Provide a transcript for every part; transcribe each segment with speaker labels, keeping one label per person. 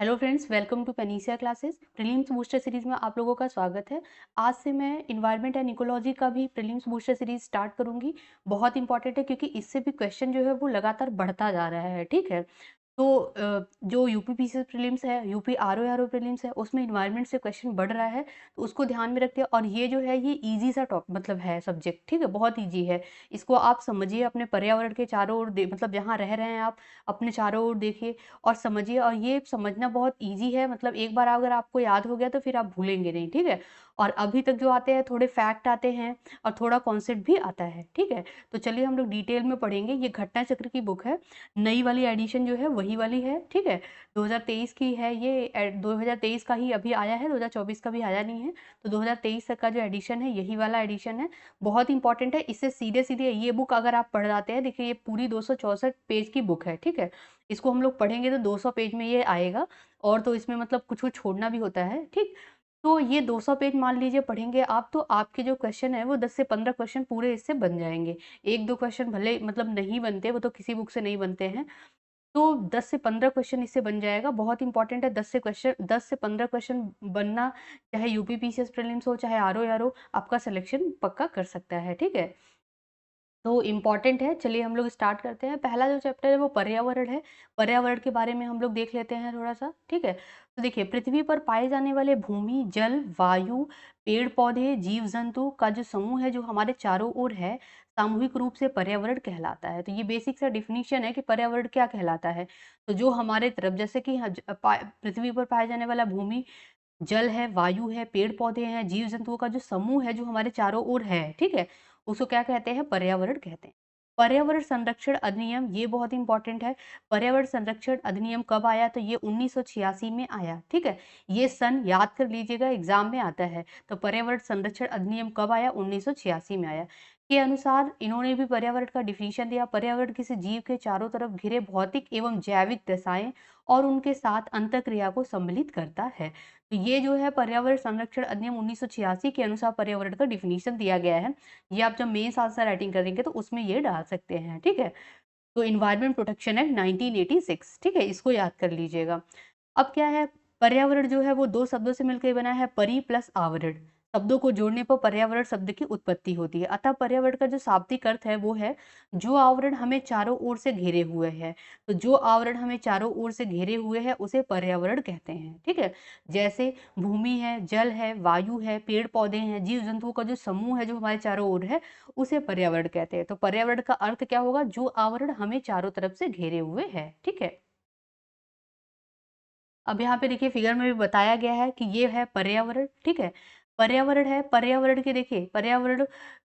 Speaker 1: Hello friends, welcome to Panacea classes. Prelims booster series में आप लोगों का स्वागत है। आज से मैं इन्वायरमेंट एंड इकोलॉजी का भी प्रीलिम्स बूस्टर सीरीज स्टार्ट करूंगी। बहुत इंपॉर्टेंट है क्योंकि इससे भी क्वेश्चन जो है वो लगातार बढ़ता जा रहा है। ठीक है, तो जो यूपी पीसीएस प्रीलिम्स है, यूपी आरओ प्रीलिम्स है, उसमें इन्वायरमेंट से क्वेश्चन बढ़ रहा है, तो उसको ध्यान में रखते हैं। और ये जो है ये इजी सा टॉप मतलब है सब्जेक्ट। ठीक है, बहुत इजी है। इसको आप समझिए, अपने पर्यावरण के चारों ओर मतलब जहाँ रह रहे हैं आप, अपने चारों ओर देखिए और समझिए। और ये समझना बहुत ईज़ी है, मतलब एक बार अगर आपको याद हो गया तो फिर आप भूलेंगे नहीं। ठीक है, और अभी तक जो आते हैं थोड़े फैक्ट आते हैं और थोड़ा कॉन्सेप्ट भी आता है। ठीक है, तो चलिए हम लोग डिटेल में पढ़ेंगे। ये घटना चक्र की बुक है, नई वाली एडिशन जो है वही वाली है। ठीक है, 2023 की है ये। 2023 का ही अभी आया है, 2024 का भी आया नहीं है। तो 2023 तक का जो एडिशन है यही वाला एडिशन है। बहुत इंपॉर्टेंट है। इससे सीधे सीधे ये बुक अगर आप पढ़ जाते हैं, देखिए ये पूरी 264 पेज की बुक है। ठीक है, इसको हम लोग पढ़ेंगे तो 200 पेज में ये आएगा। और तो इसमें मतलब कुछ कुछ छोड़ना भी होता है। ठीक, तो ये 200 पेज मान लीजिए पढ़ेंगे आप, तो आपके जो क्वेश्चन है वो 10 से 15 क्वेश्चन पूरे इससे बन जाएंगे। एक दो क्वेश्चन भले मतलब नहीं बनते, वो तो किसी बुक से नहीं बनते हैं। तो 10 से 15 क्वेश्चन इससे बन जाएगा। बहुत इंपॉर्टेंट है। 10 से 15 क्वेश्चन बनना, चाहे यूपी पीसीएस प्रीलिम्स हो चाहे आरओ आपका सिलेक्शन पक्का कर सकता है। ठीक है, तो इम्पॉर्टेंट है। चलिए हम लोग स्टार्ट करते हैं। पहला जो चैप्टर है वो पर्यावरण है। पर्यावरण के बारे में हम लोग देख लेते हैं थोड़ा सा। ठीक है, तो देखिए पृथ्वी पर पाए जाने वाले भूमि, जल, वायु, पेड़ पौधे, जीव जंतु का जो समूह है जो हमारे चारों ओर है, सामूहिक रूप से पर्यावरण कहलाता है। तो ये बेसिक सा डिफिनीशन है कि पर्यावरण क्या कहलाता है। तो जो हमारे तरफ जैसे कि पृथ्वी पर पाए जाने वाला भूमि, जल है, वायु है, पेड़ पौधे हैं, जीव जंतुओं का जो समूह है जो हमारे चारों ओर है, ठीक है, उसको क्या कहते हैं? पर्यावरण कहते हैं। पर्यावरण संरक्षण अधिनियम, ये बहुत इंपॉर्टेंट है। पर्यावरण संरक्षण अधिनियम कब आया? तो ये 1986 में आया। ठीक है, ये सन याद कर लीजिएगा, एग्जाम में आता है। तो पर्यावरण संरक्षण अधिनियम कब आया? 1986 में आया। के अनुसार इन्होंने भी पर्यावरण का डिफिनीशन दिया। पर्यावरण किसी जीव के चारों तरफ घिरे भौतिक एवं जैविक दशाएं और उनके साथ अंतःक्रिया को सम्मिलित करता है। तो ये जो है पर्यावरण संरक्षण अधिनियम 1986 के अनुसार पर्यावरण का डिफिनीशन दिया गया है। ये आप जब मेंस आंसर राइटिंग करेंगे तो उसमें ये डाल सकते हैं। ठीक है, तो इन्वायरमेंट प्रोटेक्शन एक्ट 1986। ठीक है, इसको याद कर लीजिएगा। अब क्या है? पर्यावरण जो है वो दो शब्दों से मिलकर बना है, परि प्लस आवरण। शब्दों को जोड़ने पर पर्यावरण शब्द की उत्पत्ति होती है। अतः पर्यावरण का जो शाब्दिक अर्थ है वो है जो आवरण हमें चारों ओर से घेरे हुए है। तो जो आवरण हमें चारों ओर से घेरे हुए है उसे पर्यावरण कहते हैं। ठीक है, जैसे भूमि है, जल है, वायु है, पेड़ पौधे हैं, जीव जंतुओं का जो समूह है जो हमारे चारों ओर है, उसे पर्यावरण कहते हैं। तो पर्यावरण का अर्थ क्या होगा? जो आवरण हमें चारों तरफ से घेरे हुए है। ठीक है, अब यहाँ पे देखिए फिगर में भी बताया गया है कि ये है पर्यावरण। ठीक है, पर्यावरण है, पर्यावरण के देखिए पर्यावरण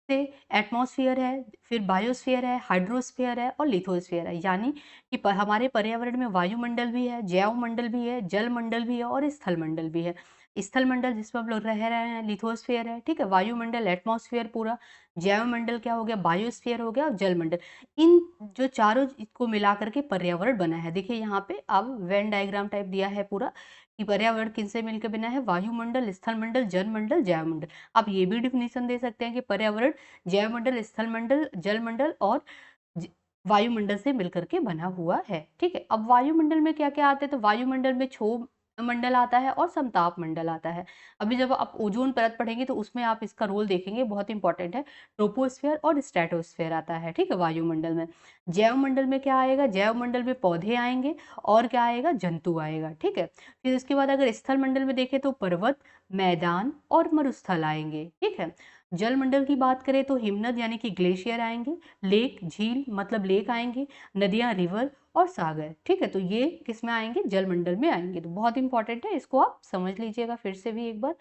Speaker 1: से एटमॉस्फेयर है, फिर बायोस्फीयर है, हाइड्रोस्फीयर है और लिथोस्फीयर है। यानी कि हमारे पर्यावरण में वायुमंडल भी है, जैव मंडल भी है, जल मंडल भी है और स्थल मंडल भी है। स्थल मंडल जिसमें हम लोग रह रहे हैं लिथोस्फीयर है। ठीक है, वायुमंडल एटमॉस्फेयर पूरा, जैव मंडल क्या हो गया? बायोस्फीयर हो गया, और जल मंडल। इन जो चारों को मिला करके पर्यावरण बना है। देखिए यहाँ पे अब वेन डायग्राम टाइप दिया है पूरा कि पर्यावरण किनसे मिलकर बना है? वायुमंडल, स्थल मंडल, जल मंडल, जैव मंडल। आप ये भी डिफिनेशन दे सकते हैं कि पर्यावरण जैव मंडल, स्थल मंडल, जल मंडल और ज- वायुमंडल से मिलकर के बना हुआ है। ठीक है, अब वायुमंडल में क्या क्या आते हैं? तो वायुमंडल में क्षोभ मंडल आता है और समताप मंडल आता है। अभी जब आप ओजोन परत पढ़ेंगे तो उसमें आप इसका रोल देखेंगे, बहुत इंपॉर्टेंट है। ट्रोपोस्फेयर और स्ट्रेटोस्फेयर आता है। ठीक है, वायुमंडल में। जैव मंडल में क्या आएगा? जैव मंडल में पौधे आएंगे और क्या आएगा? जंतु आएगा। ठीक है, फिर इसके बाद अगर स्थल मंडल में देखें तो पर्वत, मैदान और मरुस्थल आएंगे। ठीक है, जल मंडल की बात करें तो हिमनद यानी कि ग्लेशियर आएंगे, लेक झील मतलब लेक आएंगे, नदियां रिवर और सागर। ठीक है, तो ये किस में आएंगे? जल मंडल में आएंगे। तो बहुत इंपॉर्टेंट है, इसको आप समझ लीजिएगा फिर से भी एक बार।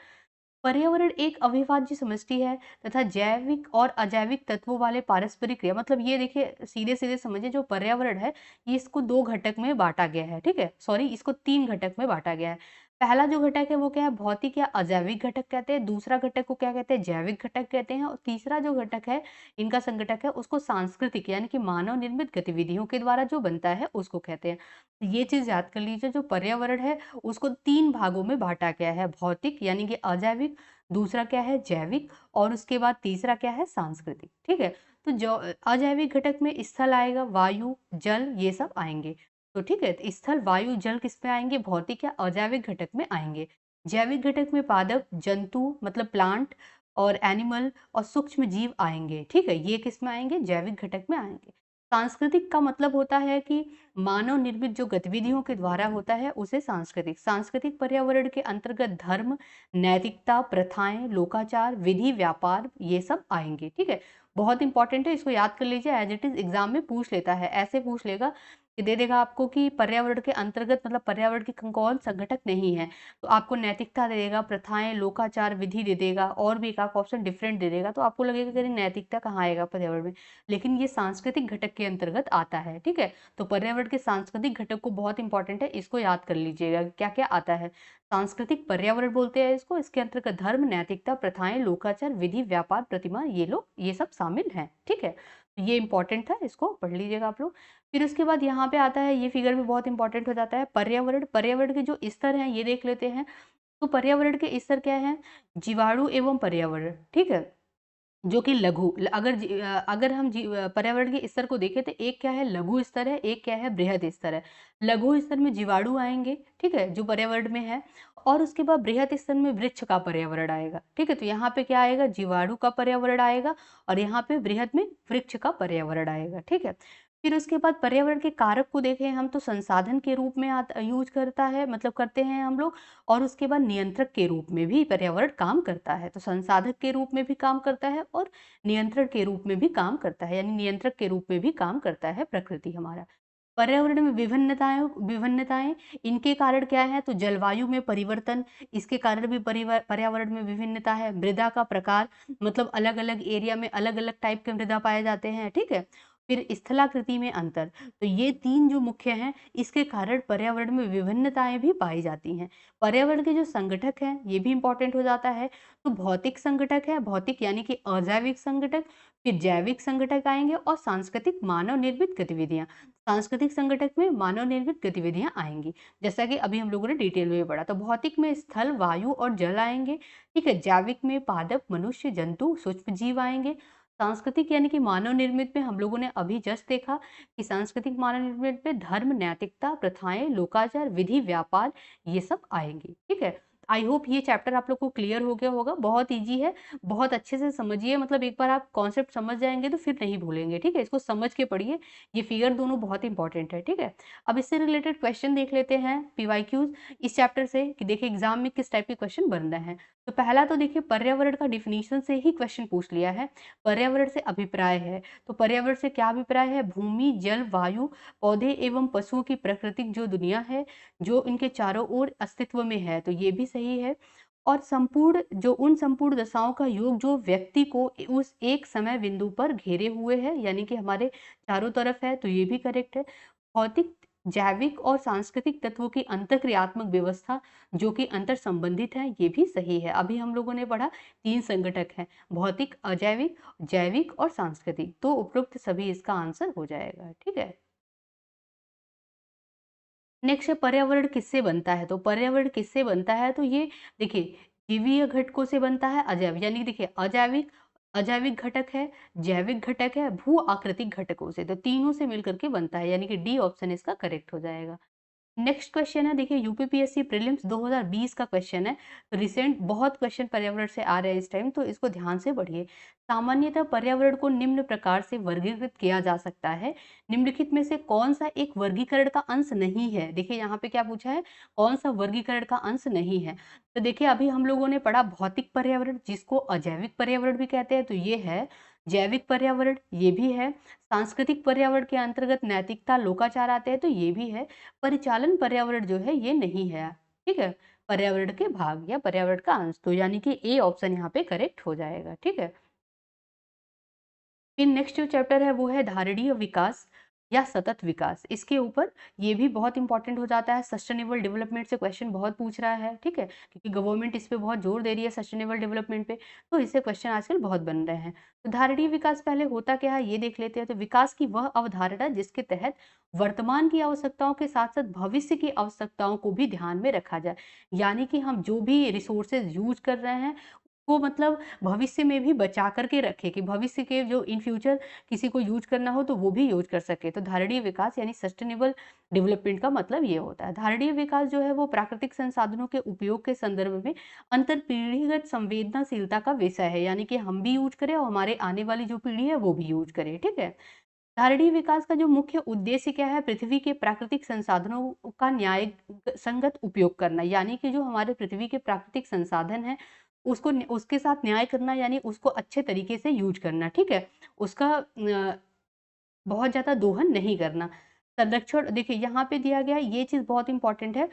Speaker 1: पर्यावरण एक अविभाज्य समष्टि है तथा जैविक और अजैविक तत्वों वाले पारस्परिक क्रिया, मतलब ये देखिए सीधे सीधे समझिए, जो पर्यावरण है ये इसको दो घटक में बांटा गया है। ठीक है, सॉरी, इसको तीन घटक में बांटा गया है। पहला जो घटक है वो क्या है? भौतिक या अजैविक घटक कहते हैं। दूसरा घटक को क्या कहते हैं? जैविक घटक कहते हैं। और तीसरा जो घटक है इनका संघटक है उसको सांस्कृतिक यानी कि मानव निर्मित गतिविधियों के द्वारा जो बनता है उसको कहते हैं। तो ये चीज याद कर लीजिए, जो पर्यावरण है उसको तीन भागों में बांटा गया है। भौतिक यानी कि अजैविक, दूसरा क्या है? जैविक, और उसके बाद तीसरा क्या है? सांस्कृतिक। ठीक है, तो जो अजैविक घटक में स्थल आएगा, वायु, जल, ये सब आएंगे। तो ठीक है, तो स्थल, वायु, जल किस में आएंगे? भौतिक या अजैविक घटक में आएंगे। जैविक घटक में पादप, जंतु मतलब प्लांट और एनिमल और सूक्ष्म जीव आएंगे। ठीक है, ये किस में आएंगे? जैविक घटक में आएंगे। सांस्कृतिक का मतलब होता है कि मानव निर्मित जो गतिविधियों के द्वारा होता है उसे सांस्कृतिक। सांस्कृतिक पर्यावरण के अंतर्गत धर्म, नैतिकता, प्रथाएं, लोकाचार, विधि, व्यापार ये सब आएंगे। ठीक है, बहुत इंपॉर्टेंट है, इसको याद कर लीजिए, एज इट इज एग्जाम में पूछ लेता है, ऐसे पूछ लेगा कि दे देगा आपको कि पर्यावरण के अंतर्गत मतलब पर्यावरण के कौन संगठक नहीं है, तो आपको नैतिकता दे देगा, प्रथाएं, लोकाचार, विधि दे देगा और भी एक ऑप्शन डिफरेंट दे देगा, तो आपको लगेगा कि नैतिकता कहाँ आएगा पर्यावरण में, लेकिन ये सांस्कृतिक घटक के अंतर्गत आता है। ठीक है, तो पर्यावरण के सांस्कृतिक घटक को बहुत इंपॉर्टेंट है, इसको याद कर लीजिएगा क्या क्या आता है। सांस्कृतिक पर्यावरण बोलते हैं इसको, इसके अंतर्गत धर्म, नैतिकता, प्रथाएं, लोकाचार, विधि, व्यापार, प्रतिमा ये सब शामिल हैं। ठीक है, तो ये इंपॉर्टेंट था, इसको पढ़ लीजिएगा आप लोग। फिर उसके बाद यहाँ पे आता है, ये फिगर भी बहुत इंपॉर्टेंट हो जाता है, पर्यावरण। पर्यावरण के जो स्तर हैं ये देख लेते हैं। तो पर्यावरण के स्तर क्या है? जीवाणु एवं पर्यावरण। ठीक है, जो कि लघु अगर हम पर्यावरण के स्तर को देखें तो एक क्या है? लघु स्तर है, एक क्या है? बृहद स्तर है। लघु स्तर में जीवाणु आएंगे, ठीक है, जो पर्यावरण में है, और उसके बाद बृहद स्तर में वृक्ष का पर्यावरण आएगा। ठीक है, तो यहाँ पे क्या आएगा? जीवाणु का पर्यावरण आएगा और यहाँ पे बृहद में वृक्ष का पर्यावरण आएगा। ठीक है, फिर उसके बाद पर्यावरण के कारक को देखें हम, तो संसाधन के रूप में यूज करता है, मतलब करते हैं हम लोग, और उसके बाद नियंत्रक के रूप में भी पर्यावरण काम करता है। तो संसाधक के रूप में भी काम करता है और नियंत्रण के रूप में भी काम करता है, यानी नियंत्रक के रूप में भी काम करता है प्रकृति हमारा। पर्यावरण में विभिन्नताएं विभिन्नताएं इनके कारण क्या है? तो जलवायु में परिवर्तन, इसके कारण भी पर्यावरण में विभिन्नता है। मृदा का प्रकार, मतलब अलग अलग एरिया में अलग अलग टाइप के मृदा पाए जाते हैं। ठीक है, फिर स्थलाकृति में अंतर, तो ये तीन जो मुख्य हैं, इसके कारण पर्यावरण में विभिन्नताएं भी पाई जाती हैं। पर्यावरण के जो संगठक हैं ये भी इंपॉर्टेंट हो जाता है। तो भौतिक संगठक है, भौतिक यानी कि अजैविक संगठक, फिर जैविक संगठक आएंगे और सांस्कृतिक मानव निर्मित गतिविधियां। सांस्कृतिक संगठक में मानव निर्मित गतिविधियां आएंगी, जैसा कि अभी हम लोगों ने डिटेल में पढ़ा। तो भौतिक में स्थल, वायु और जल आएंगे। ठीक है, जैविक में पादप, मनुष्य, जंतु, सूक्ष्म जीव आएंगे। सांस्कृतिक यानी कि मानव निर्मित में हम लोगों ने अभी जस्ट देखा कि सांस्कृतिक मानव निर्मित में धर्म, नैतिकता, प्रथाएं, लोकाचार, विधि, व्यापार ये सब आएंगे। ठीक है, आई होप ये चैप्टर आप लोग को क्लियर हो गया होगा। बहुत इजी है, बहुत अच्छे से समझिए, मतलब एक बार आप कॉन्सेप्ट समझ जाएंगे तो फिर नहीं भूलेंगे। ठीक है, इसको समझ के पढ़िए, ये फिगर दोनों बहुत इंपॉर्टेंट है। ठीक है, अब इससे रिलेटेड क्वेश्चन देख लेते हैं पीवाईक्यूज इस चैप्टर से, कि देखिए एग्जाम में किस टाइप के क्वेश्चन बन रहे हैं। तो पहला तो देखिए पर्यावरण का डिफिनीशन से ही क्वेश्चन पूछ लिया है। पर्यावरण से अभिप्राय है, तो पर्यावरण से क्या अभिप्राय है? भूमि, जल, वायु, पौधे एवं पशुओं की प्राकृतिक जो दुनिया है, जो इनके चारों ओर अस्तित्व में है, तो ये भी सही है। और संपूर्ण दशाओं का योग जो व्यक्ति को उस एक समय बिंदु पर घेरे हुए है, यानी कि हमारे चारों तरफ है, तो ये भी करेक्ट है। भौतिक, जैविक और सांस्कृतिक तत्वों की अंतरक्रियात्मक व्यवस्था जो कि अंतर संबंधित है, ये भी सही है। अभी हम लोगों ने पढ़ा तीन संगठक हैं, भौतिक, अजैविक, जैविक और सांस्कृतिक, तो उपरोक्त सभी इसका आंसर हो जाएगा। ठीक है, नेक्स्ट है पर्यावरण किससे बनता है? तो पर्यावरण किससे बनता है? तो ये देखिए जीवीय घटकों से बनता है, अजैविक, यानी देखिए अजैविक अजैविक घटक है, जैविक घटक है, भू आकृतिक घटकों से, तो तीनों से मिलकर के बनता है, यानी कि डी ऑप्शन इसका करेक्ट हो जाएगा। नेक्स्ट क्वेश्चन है, देखिए यूपीपीएससी प्रीलिम्स 2020 का क्वेश्चन है। रिसेंट बहुत क्वेश्चन पर्यावरण से आ रहे हैं इस टाइम, तो इसको ध्यान से पढ़िए। सामान्यतः पर्यावरण को निम्न प्रकार से वर्गीकृत किया जा सकता है, निम्नलिखित में से कौन सा एक वर्गीकरण का अंश नहीं है? देखिए यहाँ पे क्या पूछा है, कौन सा वर्गीकरण का अंश नहीं है? तो देखिए अभी हम लोगों ने पढ़ा भौतिक पर्यावरण, जिसको अजैविक पर्यावरण भी कहते हैं, तो ये है। जैविक पर्यावरण ये भी है। सांस्कृतिक पर्यावरण के अंतर्गत नैतिकता, लोकाचार आते हैं, तो ये भी है। परिचालन पर्यावरण जो है ये नहीं है। ठीक है, पर्यावरण के भाग या पर्यावरण का अंश, तो यानी कि ए ऑप्शन यहाँ पे करेक्ट हो जाएगा। ठीक है, फिर नेक्स्ट जो चैप्टर है वो है धारणीय विकास या सतत विकास। इसके ऊपर ये भी बहुत इंपॉर्टेंट हो जाता है, सस्टेनेबल डेवलपमेंट से क्वेश्चन बहुत पूछ रहा है। ठीक है, क्योंकि गवर्नमेंट इस पे बहुत जोर दे रही है सस्टेनेबल डेवलपमेंट पे, तो इससे क्वेश्चन आजकल बहुत बन रहे हैं। तो धारणीय विकास पहले होता क्या है ये देख लेते हैं। तो विकास की वह अवधारणा जिसके तहत वर्तमान की आवश्यकताओं के साथ साथ भविष्य की आवश्यकताओं को भी ध्यान में रखा जाए, यानी कि हम जो भी रिसोर्सेज यूज कर रहे हैं उसको मतलब भविष्य में भी बचा करके रखे कि भविष्य के जो इन फ्यूचर किसी को यूज़ करना हो तो वो भी यूज़ कर सके। तो धारणीय विकास यानी सस्टेनेबल डेवलपमेंट का मतलब ये होता है। धारणीय विकास जो है वो प्राकृतिक संसाधनों के उपयोग के संदर्भ में अंतरपीढ़ीगत संवेदनशीलता का विषय है, यानी कि हम भी यूज़ करें और हमारे आने वाली जो पीढ़ी है वो भी यूज़ करे, ठीक है? धारणीय विकास का जो मुख्य उद्देश्य क्या है? पृथ्वी के प्राकृतिक संसाधनों का न्याय संगत उपयोग करना, यानी कि जो हमारे पृथ्वी के प्राकृतिक संसाधन हैं, उसको उसके साथ न्याय करना, यानी उसको अच्छे तरीके से यूज़ करना, ठीक है? उसका बहुत ज़्यादा दोहन नहीं करना। संरक्षण देखिए यहाँ पे दिया गया है, ये चीज़ बहुत इम्पोर्टेंट है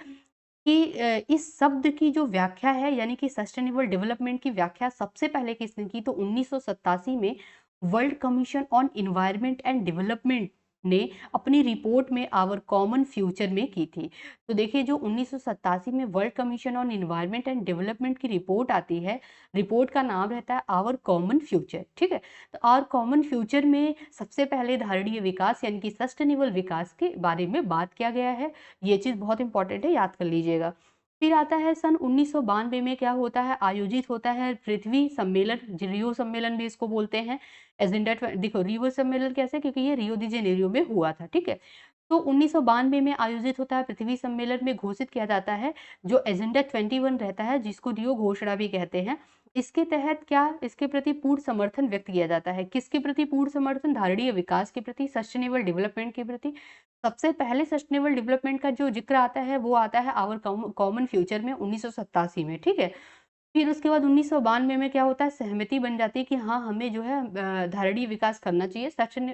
Speaker 1: कि इस शब्द की जो व्याख्या है यानी कि सस्टेनेबल डेवलपमेंट की व्याख्या सबसे पहले किसने की? तो 1987 में world commission on environment and development ने अपनी रिपोर्ट में आवर कॉमन फ्यूचर में की थी। तो देखिए जो 1987 में world commission on environment and development की रिपोर्ट आती है, रिपोर्ट का नाम रहता है आवर कॉमन फ्यूचर, ठीक है? तो आवर कॉमन फ्यूचर में सबसे पहले धारणीय विकास यानी कि सस्टेनेबल विकास के बारे में बात किया गया है। ये चीज़ बहुत इंपॉर्टेंट है, याद कर लीजिएगा। फिर आता है सन 1992 में क्या होता है? आयोजित होता है पृथ्वी सम्मेलन, रियो सम्मेलन भी इसको बोलते हैं। एजेंडा देखो रियो सम्मेलन कैसे? क्योंकि ये रियो दी जेनेरियो में हुआ था, ठीक है? तो 1992 में आयोजित होता है पृथ्वी सम्मेलन में घोषित किया जाता है जो एजेंडा 21 रहता है जिसको रियो घोषणा भी कहते हैं। इसके तहत क्या इसके प्रति पूर्ण समर्थन व्यक्त किया जाता है? किसके प्रति पूर्ण समर्थन? धारणीय विकास के प्रति, सस्टेनेबल डेवलपमेंट के प्रति। सबसे पहले सस्टेनेबल डेवलपमेंट का जो ज़िक्र आता है वो आता है आवर कॉमन फ्यूचर में 1987 में, ठीक है? फिर उसके बाद 1992 में क्या होता है? सहमति बन जाती है कि हाँ, हमें जो है धारणीय विकास करना चाहिए,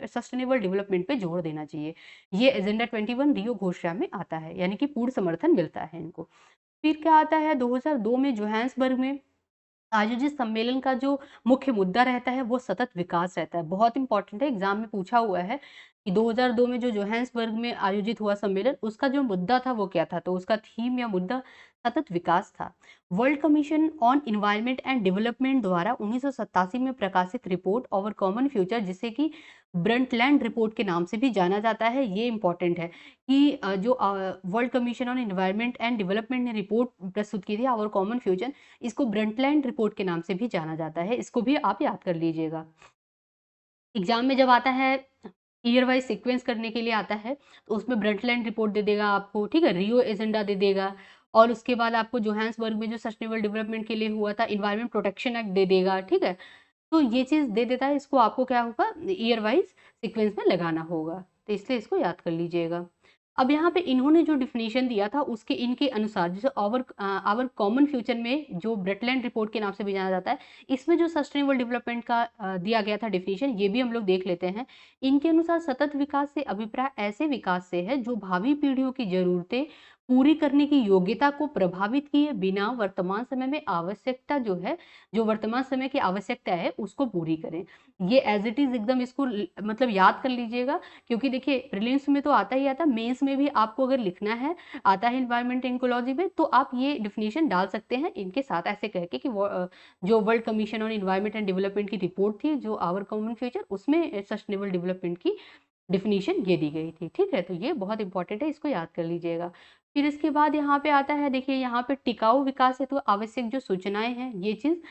Speaker 1: सस्टेनेबल डेवलपमेंट पे जोर देना चाहिए। ये एजेंडा 21 रियो घोषणा में आता है, यानी कि पूर्ण समर्थन मिलता है इनको। फिर क्या आता है? 2002 में जोहान्सबर्ग में आयोजित सम्मेलन का जो मुख्य मुद्दा रहता है वो सतत विकास रहता है। बहुत इंपॉर्टेंट है, एग्जाम में पूछा हुआ है कि 2002 में जो जोहान्सबर्ग में आयोजित हुआ सम्मेलन उसका जो मुद्दा था वो क्या था? तो उसका थीम या मुद्दा सतत विकास था। World commission on environment and development द्वारा 1987 में प्रकाशित रिपोर्ट आवर कॉमन फ्यूचर जिसे कि ब्रंटलैंड रिपोर्ट के नाम से भी जाना जाता है, ये इंपॉर्टेंट है कि जो world commission on environment and development ने रिपोर्ट प्रस्तुत की थी आवर कॉमन फ्यूचर, इसको ब्रंटलैंड रिपोर्ट के नाम से भी जाना जाता है, इसको भी आप याद कर लीजिएगा। एग्जाम में जब आता है ईयर वाइज सीक्वेंस करने के लिए आता है तो उसमें ब्रंटलैंड रिपोर्ट दे देगा आपको, ठीक है? रियो एजेंडा दे देगा और उसके बाद आपको जोहान्सबर्ग में जो सस्टेनेबल डेवलपमेंट के लिए हुआ था एनवायरनमेंट प्रोटेक्शन एक्ट दे देगा, ठीक है? तो ये चीज़ दे देता है, इसको आपको क्या होगा ईयर वाइज सीक्वेंस में लगाना होगा, तो इसलिए इसको याद कर लीजिएगा। अब यहाँ पे इन्होंने जो डेफिनेशन दिया था उसके इनके अनुसार जैसे आवर कॉमन फ्यूचर में जो ब्रटलैंड रिपोर्ट के नाम से भी जाना जाता है, इसमें जो सस्टेनेबल डेवलपमेंट का दिया गया था डेफिनेशन, ये भी हम लोग देख लेते हैं। इनके अनुसार सतत विकास से अभिप्राय ऐसे विकास से है जो भावी पीढ़ियों की जरूरतें पूरी करने की योग्यता को प्रभावित किए बिना वर्तमान समय में आवश्यकता जो है, जो वर्तमान समय की आवश्यकता है उसको पूरी करें। ये एज इट इज एकदम इसको मतलब याद कर लीजिएगा, क्योंकि देखिए प्रीलिम्स में तो आता ही आता, मेंस में भी आपको अगर लिखना है आता है एनवायरनमेंट इकोलॉजी में, तो आप ये डेफिनेशन डाल सकते हैं इनके साथ ऐसे कह के कि जो world commission on environment and development की रिपोर्ट थी जो आवर कॉमन फ्यूचर, उसमें सस्टेनेबल डेवलपमेंट की डेफिनेशन ये दी गई थी, ठीक है? तो ये बहुत इंपॉर्टेंट है, इसको याद कर लीजिएगा। फिर इसके बाद यहाँ पे आता है, देखिए यहाँ पे टिकाऊ विकास हेतु आवश्यक जो सूचनाएं हैं, ये चीज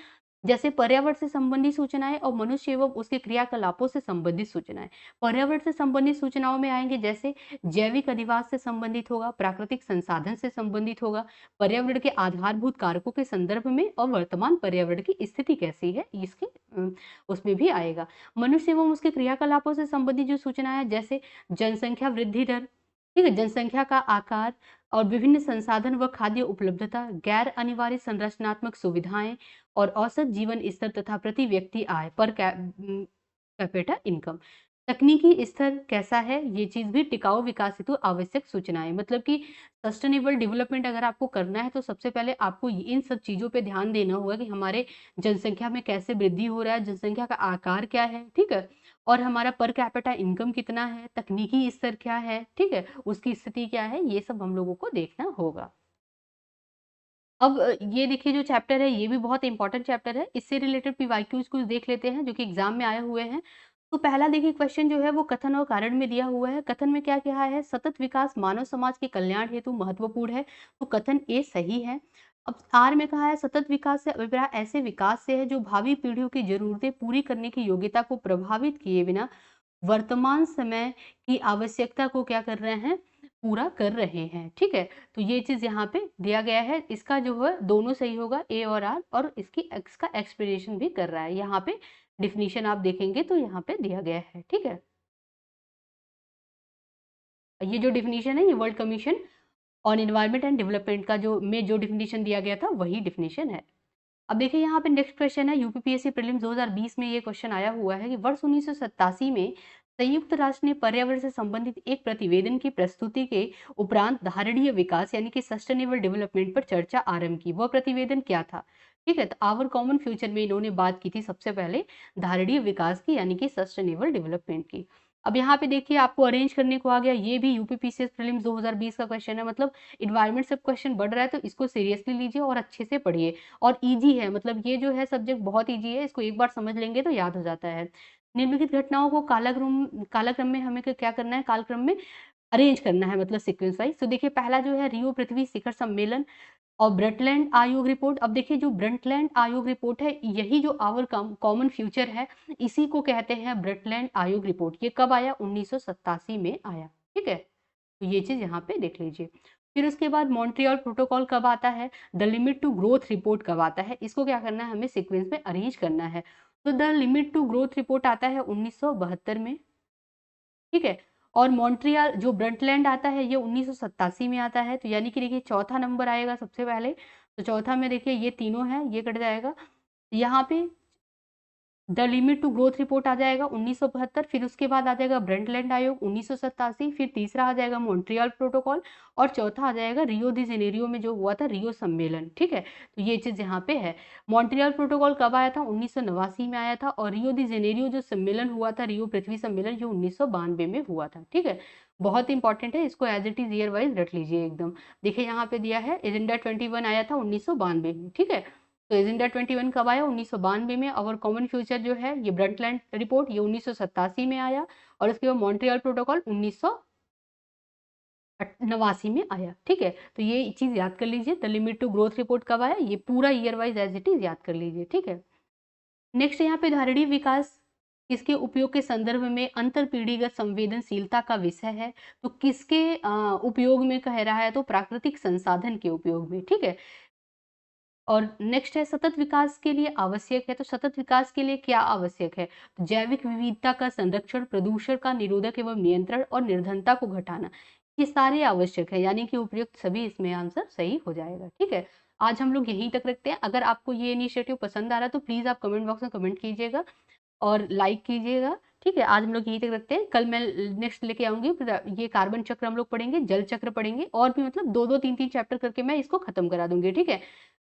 Speaker 1: जैसे पर्यावरण से संबंधित सूचनाएं और मनुष्य एवं उसके क्रियाकलापों से संबंधित सूचनाएं। पर्यावरण से संबंधित सूचनाओं में आएंगे जैसे जैविक अधिवास से संबंधित होगा, प्राकृतिक संसाधन से संबंधित होगा, पर्यावरण के आधारभूत कारकों के संदर्भ में और वर्तमान पर्यावरण की स्थिति कैसी है इसके उसमें भी आएगा। मनुष्य एवं उसके क्रियाकलापों से संबंधित जो सूचनाएं हैं जैसे जनसंख्या वृद्धि दर, ठीक है, जनसंख्या का आकार और विभिन्न संसाधन व खाद्य उपलब्धता, गैर अनिवार्य संरचनात्मक सुविधाएं और औसत जीवन स्तर तथा प्रति व्यक्ति आय पर कैपिटा इनकम। तकनीकी स्तर कैसा है, ये चीज भी टिकाऊ विकास हेतु आवश्यक सूचनाएं, मतलब कि सस्टेनेबल डेवलपमेंट अगर आपको करना है तो सबसे पहले आपको इन सब चीजों पे ध्यान देना होगा कि हमारे जनसंख्या में कैसे वृद्धि हो रहा है, जनसंख्या का आकार क्या है, ठीक है, और हमारा पर कैपिटा इनकम कितना है, तकनीकी स्तर क्या है, ठीक है, उसकी स्थिति क्या है, ये सब हम लोगों को देखना होगा। अब ये देखिए जो चैप्टर है ये भी बहुत इंपॉर्टेंट चैप्टर है, इससे रिलेटेड पीवाईक्यूज कुछ देख लेते हैं जो कि एग्जाम में आए हुए हैं। तो पहला देखिए क्वेश्चन जो है वो कथन और कारण में दिया हुआ है। कथन में क्या कहा है? सतत विकास मानव समाज के कल्याण हेतु महत्वपूर्ण है, तो कथन ए सही है। अब आर में कहा है सतत विकास से अभिप्राय ऐसे विकास से है जो भावी पीढ़ियों की जरूरतें पूरी करने की योग्यता को प्रभावित किए बिना वर्तमान समय की आवश्यकता को क्या कर रहे हैं, पूरा कर रहे हैं। ठीक है, तो ये चीज यहाँ पे दिया गया है। इसका जो है दोनों सही होगा, ए और आर, और इसकी इसका एक्सप्लेनेशन भी कर रहा है। यहाँ पे डिफिनीशन आप देखेंगे तो यहाँ पे दिया गया है। ठीक है, ये जो डिफिनीशन है ये world commission on environment and development का जो डिफिनीशन दिया गया था वही डिफिनीशन है। अब देखिए यहाँ पे नेक्स्ट क्वेश्चन है, यूपीपीएससी प्रीलिम्स 2020 में ये क्वेश्चन आया हुआ है कि वर्ष 1987 में संयुक्त राष्ट्र ने पर्यावरण से संबंधित एक प्रतिवेदन की प्रस्तुति के उपरांत धारणीय विकास यानी कि सस्टेनेबल डेवलपमेंट पर चर्चा आरंभ की। वह प्रतिवेदन क्या था? ठीक है, तो आवर कॉमन फ्यूचर में इन्होंने बात की थी सबसे पहले धारणीय विकास की यानी कि सस्टेनेबल डेवलपमेंट की। अब यहाँ पे देखिए आपको अरेंज करने को आ गया, ये भी यूपीपीसीएस प्रीलिम्स 2020 का क्वेश्चन है। मतलब इन्वायरमेंट से क्वेश्चन बढ़ रहा है तो इसको सीरियसली लीजिए और अच्छे से पढ़िए। और इजी है, मतलब ये जो है सब्जेक्ट बहुत इजी है, इसको एक बार समझ लेंगे तो याद हो जाता है। निम्नलिखित घटनाओं को कालक्रम में हमें क्या करना है, कालक्रम में अरेंज करना है, मतलब सीक्वेंस वाइज। तो देखिए पहला जो है रियो पृथ्वी शिखर सम्मेलन और ब्रंटलैंड आयोग रिपोर्ट। अब देखिए जो ब्रंटलैंड आयोग रिपोर्ट है यही जो आवर कॉमन फ्यूचर है इसी को कहते हैं ब्रंटलैंड आयोग रिपोर्ट। ये कब आया? 1987 में आया। ठीक है, तो ये चीज यहाँ पे देख लीजिए। फिर उसके बाद मॉन्ट्रियल प्रोटोकॉल कब आता है? The limit to growth report कब आता है? इसको क्या करना है, हमें सीक्वेंस में अरेंज करना है। तो the limit to growth report आता है 1972 में। ठीक है, और मॉन्ट्रियल जो ब्रंटलैंड आता है ये 1987 में आता है। तो यानी कि देखिए चौथा नंबर आएगा सबसे पहले। तो चौथा में देखिए ये तीनों है, ये कट जाएगा। यहाँ पे the limit to growth report आ जाएगा 1972। फिर उसके बाद आ जाएगा ब्रंटलैंड आयोग 1987। फिर तीसरा आ जाएगा मॉन्ट्रियल प्रोटोकॉल और चौथा आ जाएगा रियो दी जेनेरियो में जो हुआ था रियो सम्मेलन। ठीक है, तो ये चीज यहाँ पे है। मॉन्ट्रियल प्रोटोकॉल कब आया था? 1989 में आया था। और रियो दी जेनेरियो जो सम्मेलन हुआ था, रियो पृथ्वी सम्मेलन, ये 1992 में हुआ था। ठीक है, बहुत इंपॉर्टेंट है, इसको as it is year wise रख लीजिए एकदम। देखिए यहाँ पे दिया है एजेंडा 21 आया था 1992 में। ठीक है, तो एजेंडा 21 कब आया? 1992 में। और कॉमन फ्यूचर जो है ये ब्रंटलैंड रिपोर्ट ये 1987 में आया। और उसके बाद मॉन्ट्रियल प्रोटोकॉल 1989 में आया। ठीक है, तो ये चीज याद कर लीजिए। The limit to growth report कब आया, ये पूरा year wise as it is याद कर लीजिए। ठीक है, नेक्स्ट यहाँ पे धारणीय विकास किसके उपयोग के संदर्भ में अंतर पीढ़ीगत संवेदनशीलता का विषय है। तो किसके उपयोग में कह रहा है? तो प्राकृतिक संसाधन के उपयोग में। ठीक है, और नेक्स्ट है सतत विकास के लिए आवश्यक है। तो सतत विकास के लिए क्या आवश्यक है? तो जैविक विविधता का संरक्षण, प्रदूषण का निरोधक एवं नियंत्रण और निर्धनता को घटाना, ये सारे आवश्यक है। यानी कि उपयुक्त सभी इसमें आंसर सही हो जाएगा। ठीक है, आज हम लोग यहीं तक रखते हैं। अगर आपको ये इनिशिएटिव पसंद आ रहा है तो प्लीज आप कमेंट बॉक्स में कमेंट कीजिएगा और लाइक कीजिएगा। ठीक है, आज हम लोग यहीं तक रखते हैं। कल मैं नेक्स्ट लेके आऊंगी, ये कार्बन चक्र हम लोग पढ़ेंगे, जल चक्र पढ़ेंगे, और भी मतलब दो दो तीन तीन चैप्टर करके मैं इसको खत्म करा दूंगी। ठीक है,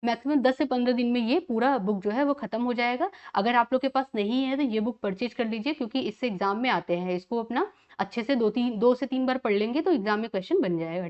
Speaker 1: मैक्सिमम 10 से 15 दिन में ये पूरा बुक जो है वो खत्म हो जाएगा। अगर आप लोग के पास नहीं है तो ये बुक परचेज कर लीजिए, क्योंकि इससे एग्जाम में आते हैं। इसको अपना अच्छे से दो से तीन बार पढ़ लेंगे तो एग्जाम में क्वेश्चन बन जाएगा।